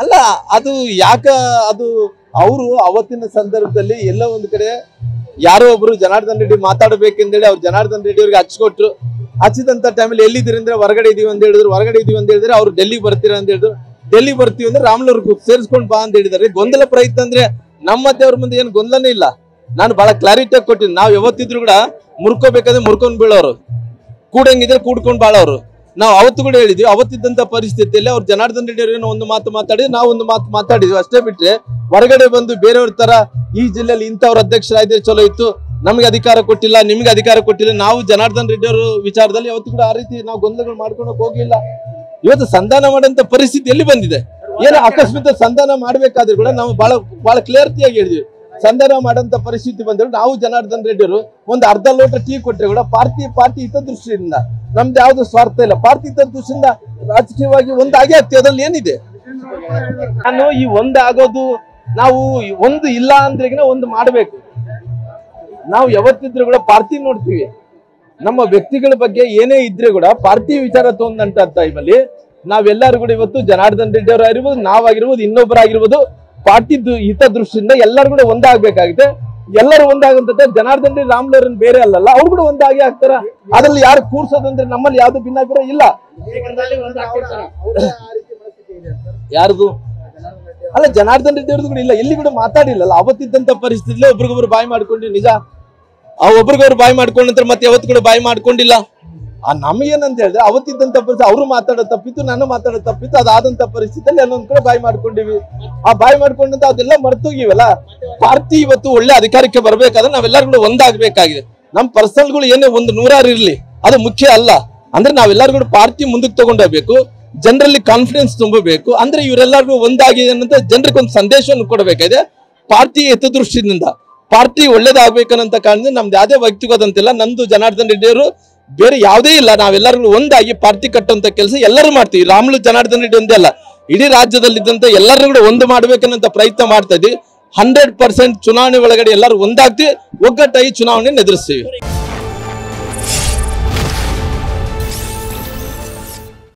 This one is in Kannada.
ಅಲ್ಲ ಅದು ಯಾಕ ಅದು ಅವರು ಅವತ್ತಿನ ಸಂದರ್ಭದಲ್ಲಿ ಎಲ್ಲ ಒಂದು ಕಡೆ ಯಾರೋ ಒಬ್ರು ಜನಾರ್ದನ್ ರೆಡ್ಡಿ ಮಾತಾಡಬೇಕೆಂದೇಳಿ ಅವ್ರು ಜನಾರ್ದನ್ ರೆಡ್ಡಿ ಅವ್ರಿಗೆ ಹಚ್ಕೊಟ್ರು. ಹಚ್ಚಿದಂತ ಟೈಮಲ್ಲಿ ಎಲ್ಲಿದ್ದೀರಿ ಅಂದ್ರೆ ಹೊರಗಡೆ ಇದೀವಿ ಅಂತ ಹೇಳಿದ್ರು. ಹೊರಗಡೆ ಇದೀವಿ ಅಂತ ಹೇಳಿದ್ರೆ ಅವ್ರು ಡೆಲ್ಲಿಗೆ ಬರ್ತೀರಾ ಅಂತ ಹೇಳಿದ್ರು. ಡೆಲ್ಲಿ ಬರ್ತೀವಿ ಅಂದ್ರೆ ರಾಮ್ಲೂರ್ಗೆ ಸೇರಿಸ್ಕೊಂಡು ಬಾ ಅಂತ ಹೇಳಿದಾರೆ. ಗೊಂದಲ ಪ್ರಯತ್ನ ಅಂದ್ರೆ ನಮ್ಮತ್ತೆ ಅವ್ರ ಮುಂದೆ ಏನು ಗೊಂದಲನೇ ಇಲ್ಲ. ನಾನು ಬಹಳ ಕ್ಲಾರಿಟಿಯಾಗಿ ಕೊಟ್ಟಿದ್ದೀನಿ. ನಾವು ಯಾವತ್ತಿದ್ರು ಕೂಡ ಮುರ್ಕೋಬೇಕಾದ್ರೆ ಮುರ್ಕೊಂಡ್ ಬೀಳೋರು, ಕೂಡಂಗಿದ್ರೆ ಕೂಡ್ಕೊಂಡು ಬಾಳೋರು. ನಾವು ಅವತ್ತು ಕೂಡ ಹೇಳಿದ್ವಿ. ಅವತ್ತಿದ್ದಂತ ಪರಿಸ್ಥಿತಿಯಲ್ಲಿ ಅವ್ರು ಜನಾರ್ದನ್ ರೆಡ್ಡಿ ಅವ್ರೇನೋ ಒಂದು ಮಾತು ಮಾತಾಡಿದ್ರು, ನಾವು ಒಂದು ಮಾತು ಮಾತಾಡಿದ್ವಿ ಅಷ್ಟೇ. ಬಿಟ್ರೆ ಹೊರಗಡೆ ಬಂದು ಬೇರೆಯವ್ರ ತರ ಈ ಜಿಲ್ಲೆಯಲ್ಲಿ ಇಂಥವ್ರ ಅಧ್ಯಕ್ಷರಾದ್ರೆ ಚಲೋ ಇತ್ತು, ನಮ್ಗೆ ಅಧಿಕಾರ ಕೊಟ್ಟಿಲ್ಲ, ನಿಮ್ಗೆ ಅಧಿಕಾರ ಕೊಟ್ಟಿಲ್ಲ, ನಾವು ಜನಾರ್ದನ್ ರೆಡ್ಡಿ ಅವರು ವಿಚಾರದಲ್ಲಿ ಯಾವತ್ತು ಕೂಡ ಆ ರೀತಿ ನಾವು ಗೊಂದಲಗಳು ಮಾಡ್ಕೊಂಡು ಹೋಗಿಲ್ಲ. ಇವತ್ತು ಸಂಧಾನ ಮಾಡಂತ ಪರಿಸ್ಥಿತಿ ಎಲ್ಲಿ ಬಂದಿದೆ? ಏನೋ ಅಕಸ್ಮಾತ್ ಸಂಧಾನ ಮಾಡ್ಬೇಕಾದ್ರೆ ಕೂಡ ನಾವು ಬಹಳ ಕ್ಲಿಯರ್ತಿಯಾಗಿ ಹೇಳಿದ್ವಿ. ಸಂಧಾನ ಮಾಡಂತ ಪರಿಸ್ಥಿತಿ ಬಂದ್ರು ನಾವು ಜನಾರ್ದನ್ ರೆಡ್ಡಿ ಅವರು ಒಂದು ಅರ್ಧ ಲೋಟ ಟೀ ಕೊಟ್ಟರೆ ಕೂಡ ಪಾರ್ಟಿ ಹಿತದೃಷ್ಟಿಯಿಂದ, ನಮ್ದು ಯಾವ್ದು ಸ್ವಾರ್ಥ ಇಲ್ಲ, ಪಾರ್ಟಿ ಹಿತದೃಷ್ಟಿಯಿಂದ ರಾಜಕೀಯವಾಗಿ ಒಂದಾಗೇ ಆಗ್ತೀವಿ. ಅದ್ರಲ್ಲಿ ಏನಿದೆ? ನಾನು ಈ ಒಂದಾಗೋದು, ನಾವು ಒಂದು ಇಲ್ಲ ಅಂದ್ರೆ ಒಂದು ಮಾಡ್ಬೇಕು. ನಾವು ಯಾವತ್ತಿದ್ರು ಕೂಡ ಪಾರ್ಟಿ ನೋಡ್ತೀವಿ. ನಮ್ಮ ವ್ಯಕ್ತಿಗಳ ಬಗ್ಗೆ ಏನೇ ಇದ್ರೆ ಕೂಡ ಪಾರ್ಟಿ ವಿಚಾರ ತೊಂದಂತ ಟೈಮಲ್ಲಿ ನಾವೆಲ್ಲರೂ ಕೂಡ ಇವತ್ತು ಜನಾರ್ದನ್ ರೆಡ್ಡಿ ಅವರು ಆಗಿರ್ಬೋದು, ನಾವಾಗಿರ್ಬೋದು, ಇನ್ನೊಬ್ಬರಾಗಿರ್ಬೋದು, ಪಾರ್ಟಿ ಹಿತದೃಷ್ಟಿಯಿಂದ ಎಲ್ಲರೂ ಕೂಡ ಒಂದಾಗಬೇಕಾಗಿದೆ. ಎಲ್ಲರೂ ಒಂದಾಗಂತ ಜನಾರ್ದನ್ ರೆಡ್ಡಿ ರಾಮ್ಲೂರನ್ ಬೇರೆ ಅಲ್ಲಲ್ಲ, ಅವ್ರು ಕೂಡ ಒಂದಾಗಿ ಆಗ್ತಾರ. ಅದ್ರಲ್ಲಿ ಯಾರು ಕೂರ್ಸೋದಂದ್ರೆ ನಮ್ಮಲ್ಲಿ ಯಾವ್ದು ಭಿನ್ನಾಭಿಪ್ರಾಯ ಇಲ್ಲ. ಯಾರ್ದು ಅಲ್ಲ, ಜನಾರ್ದನ್ ರೆಡ್ಡಿ ಅವ್ರದ್ದು ಕೂಡ ಇಲ್ಲ, ಎಲ್ಲಿ ಕೂಡ ಮಾತಾಡಿಲ್ಲಲ್ಲ. ಅವತ್ತಿದ್ದಂತ ಪರಿಸ್ಥಿತಿಯಲ್ಲಿ ಒಬ್ರಿಗೊಬ್ರು ಬಾಯಿ ಮಾಡ್ಕೊಂಡ್ರಿ ನಿಜ. ಆ ಒಬ್ರಿಗೊಬ್ರು ಬಾಯಿ ಮಾಡ್ಕೊಂಡ್ರೆ ಮತ್ತೆ ಯಾವತ್ತು ಕೂಡ ಬಾಯಿ ಮಾಡ್ಕೊಂಡಿಲ್ಲ. ನಮಗೇನಂತ ಹೇಳಿದ್ರೆ ಅವತ್ತಿದ್ದಂತ ಪರಿಸ್ಥಿತಿ, ಅವರು ಮಾತಾಡೋ ತಪ್ಪಿತ್ತು, ನಾನು ಮಾತಾಡೋ ತಪ್ಪಿತ್ತು. ಅದಾದಂತ ಪರಿಸ್ಥಿತಿಯಲ್ಲಿ ಎಲ್ಲೊಂದ್ ಕಡೆ ಬಾಯಿ ಮಾಡ್ಕೊಂಡಿವಿ. ಆ ಬಾಯಿ ಮಾಡ್ಕೊಂಡಂತ ಅದೆಲ್ಲ ಮರ್ತೋಗಿವಲ್ಲ. ಪಾರ್ಟಿ ಇವತ್ತು ಒಳ್ಳೆ ಅಧಿಕಾರಕ್ಕೆ ಬರ್ಬೇಕಾದ್ರೆ ನಾವೆಲ್ಲರೂ ಕೂಡ ಒಂದಾಗಬೇಕಾಗಿದೆ. ನಮ್ ಪರ್ಸನಲ್ಗಳು ಏನೇ ಒಂದು 100 ಇರ್ಲಿ, ಅದು ಮುಖ್ಯ ಅಲ್ಲ. ಅಂದ್ರೆ ನಾವೆಲ್ಲರೂ ಕೂಡ ಪಾರ್ಟಿ ಮುಂದಕ್ಕೆ ತಗೊಂಡೋಗ್ಬೇಕು, ಜನರಲ್ಲಿ ಕಾನ್ಫಿಡೆನ್ಸ್ ತುಂಬಬೇಕು. ಅಂದ್ರೆ ಇವರೆಲ್ಲರಿಗೂ ಒಂದಾಗಿದೆ ಅನ್ನೋ ಜನರಿಗೆ ಒಂದು ಸಂದೇಶವನ್ನು ಕೊಡಬೇಕಾಗಿದೆ. ಪಾರ್ಟಿ ಹಿತದೃಷ್ಟಿಯಿಂದ ಪಾರ್ಟಿ ಒಳ್ಳೇದಾಗಬೇಕನ್ನಂತ ಕಾರಣದಿಂದ ನಮ್ದು ಯಾವುದೇ ವ್ಯಕ್ತಿಗತಂತಿಲ್ಲ. ನಂದು ಜನಾರ್ದನ್ ರೆಡ್ಡಿ ಅವರು ಬೇರೆ ಯಾವುದೇ ಇಲ್ಲ. ನಾವೆಲ್ಲರಿಗೂ ಒಂದಾಗಿ ಪಾರ್ಟಿ ಕಟ್ಟುವಂತ ಕೆಲಸ ಎಲ್ಲರೂ ಮಾಡ್ತೀವಿ. ರಾಮ್ಲು ಜನಾರ್ದನ್ ರೆಡ್ಡಿ ಒಂದೇ ಅಲ್ಲ, ಇಡೀ ರಾಜ್ಯದಲ್ಲಿದ್ದಂತ ಎಲ್ಲರೂ ಕೂಡ ಒಂದು ಮಾಡ್ಬೇಕನ್ನಂತ ಪ್ರಯತ್ನ ಮಾಡ್ತಾ ಇದ್ವಿ. 100% ಚುನಾವಣೆ ಒಳಗಡೆ ಎಲ್ಲರೂ ಒಂದಾಗ್ತೀವಿ, ಒಗ್ಗಟ್ಟಾಗಿ ಚುನಾವಣೆ ಎದುರಿಸ್ತೀವಿ.